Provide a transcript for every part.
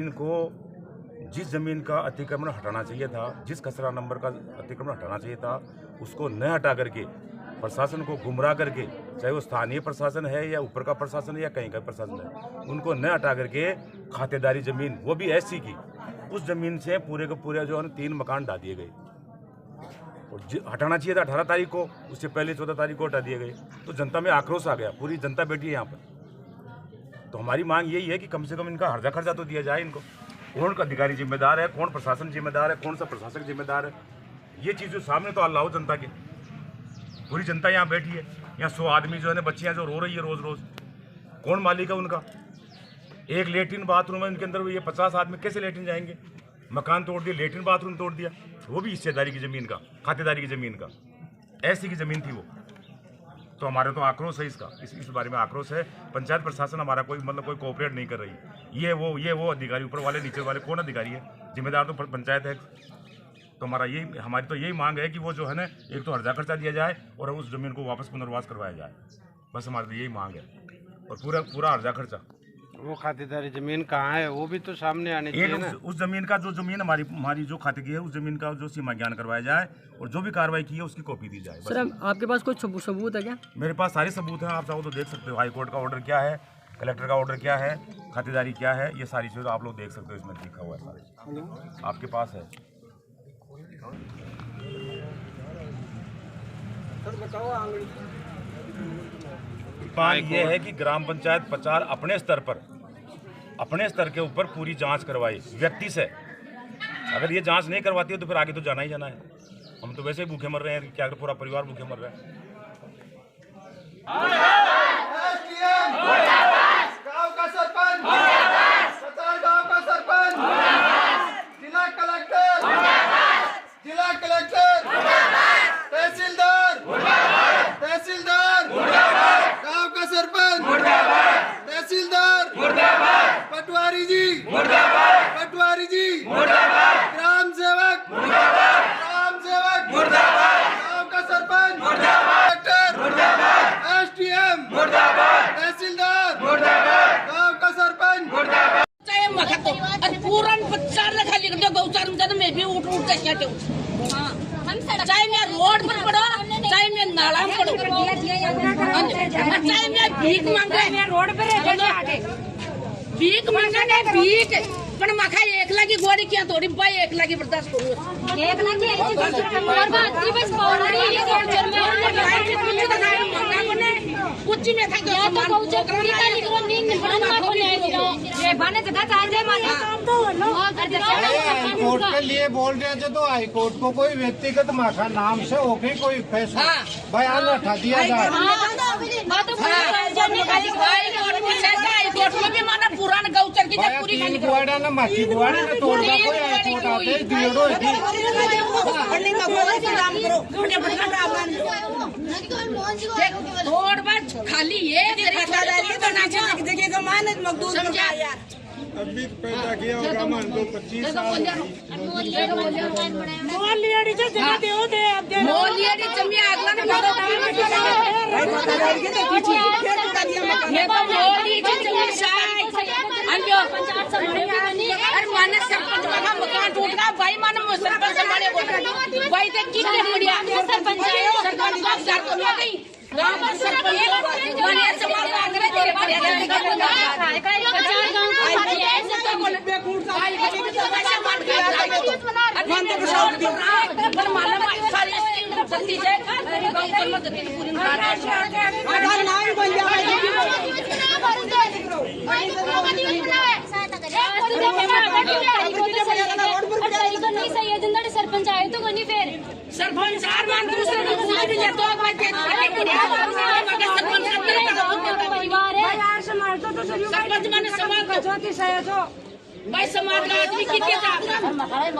इनको जिस जमीन का अतिक्रमण हटाना चाहिए था, जिस खसरा नंबर का अतिक्रमण हटाना चाहिए था, उसको न हटा करके प्रशासन को गुमराह करके, चाहे वो स्थानीय प्रशासन है या ऊपर का प्रशासन है या कहीं का प्रशासन है, उनको न हटा करके खातेदारी जमीन, वो भी ऐसी की, उस जमीन से पूरे के पूरे जो है 3 मकान ढा दिए गए। और हटाना चाहिए था 18 तारीख को, उससे पहले 14 तारीख को हटा दिए गए। तो जनता में आक्रोश आ गया, पूरी जनता बैठी है यहाँ पर। तो हमारी मांग यही है कि कम से कम इनका हर्जा खर्चा तो दिया जाए इनको। कौन का अधिकारी जिम्मेदार है, कौन प्रशासन जिम्मेदार है, कौन सा प्रशासक जिम्मेदार है, ये चीज़ जो सामने तो अल्लाह जनता के। पूरी जनता यहाँ बैठी है, यहाँ 100 आदमी जो है ना, बच्चियाँ जो रो रही है रोज़ रोज़। कौन मालिक है उनका? एक लेटरिन बाथरूम है उनके अंदर, ये 50 आदमी कैसे लेटरिन जाएंगे? मकान तोड़ दिया, लेटरिन बाथरूम तोड़ दिया, वो भी हिस्सेदारी की ज़मीन का, खातेदारी की ज़मीन का, ऐसी की ज़मीन थी वो। तो हमारे तो आक्रोश है इसका, इस बारे में आक्रोश है। पंचायत प्रशासन हमारा कोई कोई कोऑपरेट नहीं कर रही। ये वो अधिकारी, ऊपर वाले नीचे वाले, कौन अधिकारी है? जिम्मेदार तो पंचायत है। तो हमारी तो यही मांग है कि वो जो है ना, एक तो हर्जा खर्चा दिया जाए और उस जमीन को वापस पुनर्वास करवाया जाए। बस हमारी तो यही मांग है, और पूरा हर्जा खर्चा। वो खातेदारी जमीन कहाँ है वो भी तो सामने आने चाहिए ना। उस जमीन का जो जमीन हमारी जो खाते की है, उस जमीन का जो सीमा ज्ञान करवाया जाए और जो भी कार्रवाई की है उसकी कॉपी दी जाए। सर, आपके पास कोई सबूत है क्या? मेरे पास सारे सबूत हैं, आप चाहो तो देख सकते हो। हाई कोर्ट का ऑर्डर क्या है, कलेक्टर का ऑर्डर क्या है, खातेदारी क्या है, ये सारी चीज़ें आप लोग देख सकते हो, इसमें लिखा हुआ है सारे, आपके पास है। ये है कि ग्राम पंचायत प्रचार अपने स्तर के ऊपर पूरी जांच करवाए व्यक्ति से। अगर ये जांच नहीं करवाती है तो फिर आगे तो जाना ही जाना है। हम तो वैसे ही भूखे मर रहे हैं, क्या पूरा परिवार भूखे मर रहा है। गांव का सरपंच, गांव का सरपंच, जिला कलेक्टर, तहसीलदार, गांव का सरपंच, तहसीलदार, पटवारी जी, ग्राम सेवक, गांव का सरपंच, SDM, तहसीलदार, गांव का सरपंच। और पूरण 50 खाली गौचार में भी उठ क्या चाहे मैं रोड पर पड़ो, चाहे मैं नाला में पड़ो, चाहे मैं भीख मांगे रोड पर, भीख मांगे भीख पण माखा 1 लाख गोरी क्या थोड़ी भाई 1 लाख बर्दाश्त करूँ। 1 कुछ में था कोर्ट के लिए बोल रहे थे तो हाई कोर्ट को कोई व्यक्तिगत माखा नाम से होके कोई फैसला बयान उठा दिया जाए। पुराना गौचर की पूरी बुआड़ा ना माची बुआड़ा ना तोड़ना कोई हाईकोर्ट आते दियोड़ो रोड पर खाली ये अभी पैदा किया होगा मान लो 25 साल। मकान टूट गया भाई मानो सरपंच भाई तक की सरपंच आए तो कोनी फिर सरपंच दूसरे परिवार है सरपंच मैंने समाज भाई समाज का आदमी कितने मकान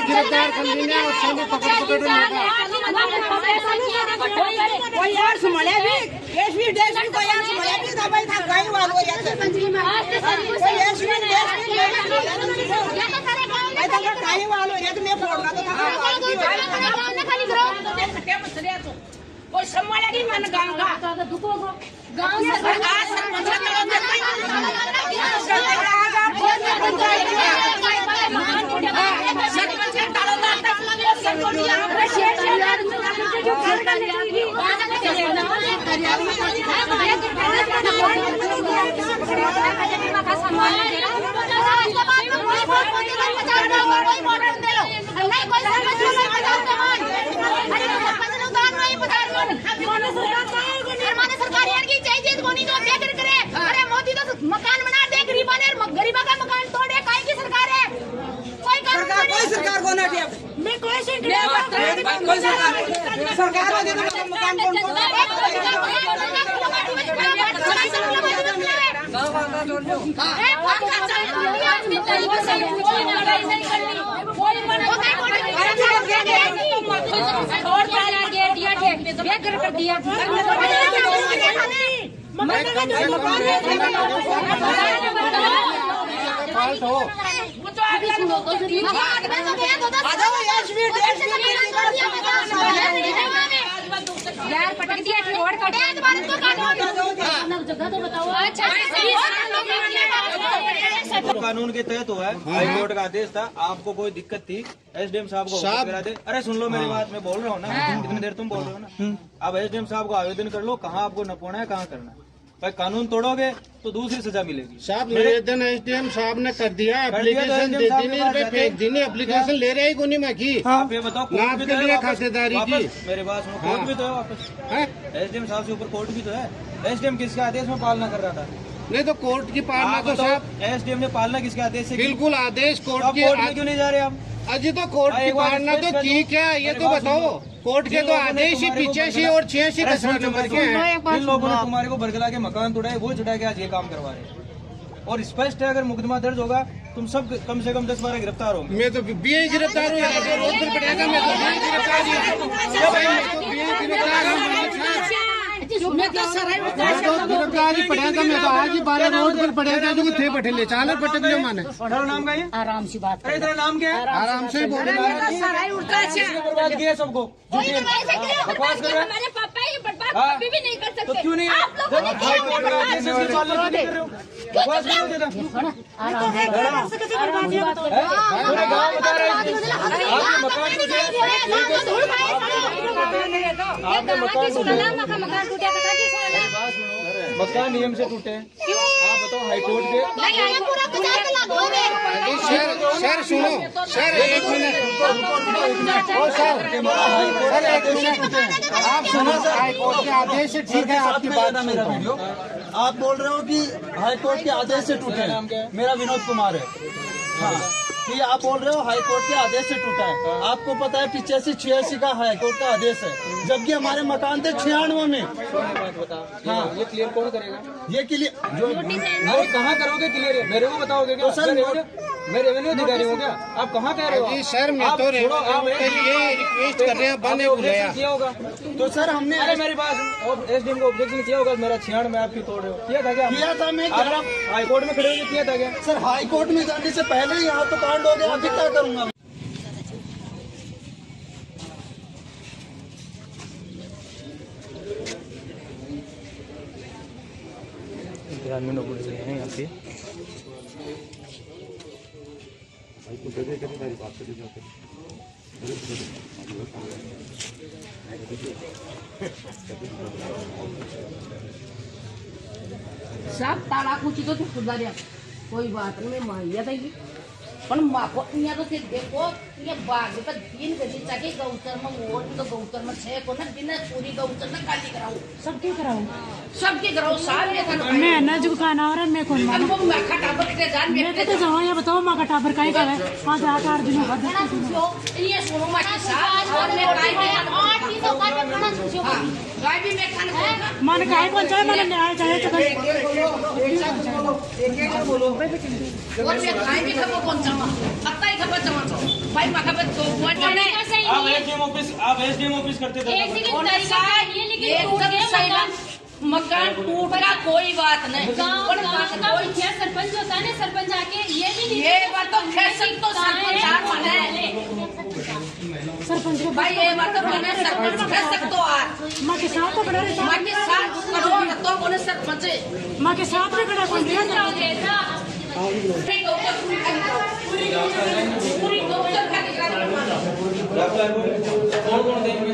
गिरफ्तार कर लेना और सामने पकड़ कोई यार संभाले भी एसवी देश में कोई यार संभाले भी था भाई था गाय वालों यार कोई एसवी देश में तो गाय वालों यार मैं फोड़ना तो था खाली करो कोई संभालेगी मन गाँव का गाँव से आज सरपंच मकान बना दे गरीबा ने गरीबा का मकान तोड़े काहे की सरकार है कोई सरकार को ना दिया मैं कोई सरकार मकान कौन यार पटक दिया रोड का जगह तो बताओ। कानून के तहत हुआ है, हाई कोर्ट का आदेश था, आपको कोई दिक्कत थी एसडीएम साहब को अवगत करा दे। अरे सुन लो मेरी बात, मैं बोल रहा हूँ ना, कितनी देर तुम बोल रहे हो ना। अब एसडीएम साहब को आवेदन कर लो, कहाँ आपको नपोना है, कहाँ करना है। भाई कानून तोड़ोगे तो दूसरी सजा मिलेगी। साहब निवेदन एसडीएम साहब ने कर दिया, एप्लीकेशन दे दी नहीं, फेंक दी नहीं, एप्लीकेशन ले रहे ही को नहीं मैं की। आप ये बताओ, कोर्ट भी तो है खातेदारी की। मेरी बात सुनो, कोर्ट भी तो है वापस, एसडीएम साहब से ऊपर कोर्ट भी तो है। एसडीएम किसके आदेश में पालना कर रहा था? नहीं तो कोर्ट की पालना तो साहब एसडीएम ने पालना किसके आदेश से? बिल्कुल आदेश कोर्ट कोर्ट के। में क्यों नहीं जा रहे आप? अजी तो कोर्ट की पालना तो की क्या, ये तो बताओ। कोर्ट के तो आदेश ही 85 और 86 कचरा नंबर के हैं। जिन लोगों ने तुम्हारे को भड़कला के मकान तोड़ा है, वो चढ़ा के आज ये काम करवा रहे हैं। और स्पष्ट है, अगर मुकदमा दर्ज होगा तुम सब कम से कम 10-12 गिरफ्तार होंगे। मैं तो बीए गिरफ्तार हूँ, रोड पर पड़ेगा। मैं तो बीए गिरफ्तार गिरफ्तारी पड़ेगा। मैं तो आज ही 12 रोड पर पड़ेगा जो थे बैठे ले चालर पटक ले माने। नाम का है? आराम से बात अरे तेरा नाम क्या है? आराम से बोले। बर्बाद किया सबको, बकवास कर रहे हैं। हमारे पापा ये बर्बाद कभी भी नहीं कर सकते। तो क्यों नहीं? आप लोगों ने हाई कोर्ट का आदेश है, इसकी पालना क्यों नहीं कर रहे हो? बकवास क्यों नहीं देता? पूरे गाँव बता रहे हैं आपके मकान टूटे, आपके मकान टूटे, मकान नियम से टूटे। आप बताओ हाई कोर्ट के। सर सुनो सर, एक मिनट ओ सर एक मिनट, आप सुनो। हाई कोर्ट के आदेश से ठीक है, आपकी बात मेरा वीडियो आप बोल रहे हो कि हाई कोर्ट के आदेश से टूटे हैं। मेरा विनोद कुमार है। हाँ, ये आप बोल रहे हो हाई कोर्ट के आदेश से टूटा है। आपको पता है 85-86 का हाई कोर्ट का आदेश है, जबकि हमारे मकान थे 96 में। हाँ, ये क्लियर कौन करेगा? ये क्लियर जो अरे कहाँ करोगे क्लियर? मेरे को बताओगे क्या? तो सर मैं रेवेन्यू अधिकारी हूँ क्या? आप कहाँ कह रहे हो? जी सर, मैं तो रेवेन्यू के लिए रिक्वेस्ट कर रहे हैं, बंद बुलाया किया होगा तो सर हमने, अरे मेरी बात, एसडीएम को ऑब्जेक्शन किया होगा। मेरा 96 में आप क्यों तोड़ रहे हो? किया था क्या? किया था। मैं आप हाई कोर्ट में खड़े होकर किया था क्या? सर हाई कोर्ट में जाने से पहले ही यहाँ तो कांड हो गया, अभी क्या करूँगा? ग्रामीण लोग हैं यहाँ पे। सब ताला कुछ तो खुदा दिया, कोई बात नहीं, मैं मान लिया था ये। पण माको અહીંયા તો તે देखो ये बाग पे 3 गली चाके गौचर में वोट तो गौचर में 6 को ना दिन पूरी गौचर में खाली कराऊं, सबके कराऊं सारे था। मैं ना जो खाना और मैं कौन अब वो माखा टाबर के जान मैं तो जाओ ये बताओो माका टाबर काहे करे 5-8 दिनों बाद ये सुनो माके साथ और मैं गाय में 8 दिन तो गाय में खाना छुछो गाय भी मैं खाना मन काहे कौन चाहे मन न्याय चाहे तो एक बोलो और मैं गाय भी खबो कौन चावा पत्ता ही खबो चावा भाई माका पे तो वोट नहीं। आप एसडीएम ऑफिस करते थे। मकान टूट रहा कोई बात नहीं, सरपंच होता है ना, सरपंच आके ये भी ये बात तो खैर तो सरपंच सरपंच के भाई ये बात तो मैंने सरपंच कह सकते हो यार माँ के साथ तो खड़ा रहता मां के साथ करो तो बोले सरपंच माँ के साथ में खड़ा कौन दिया पूरी गौचर का निगरानी कौन कौन देंगे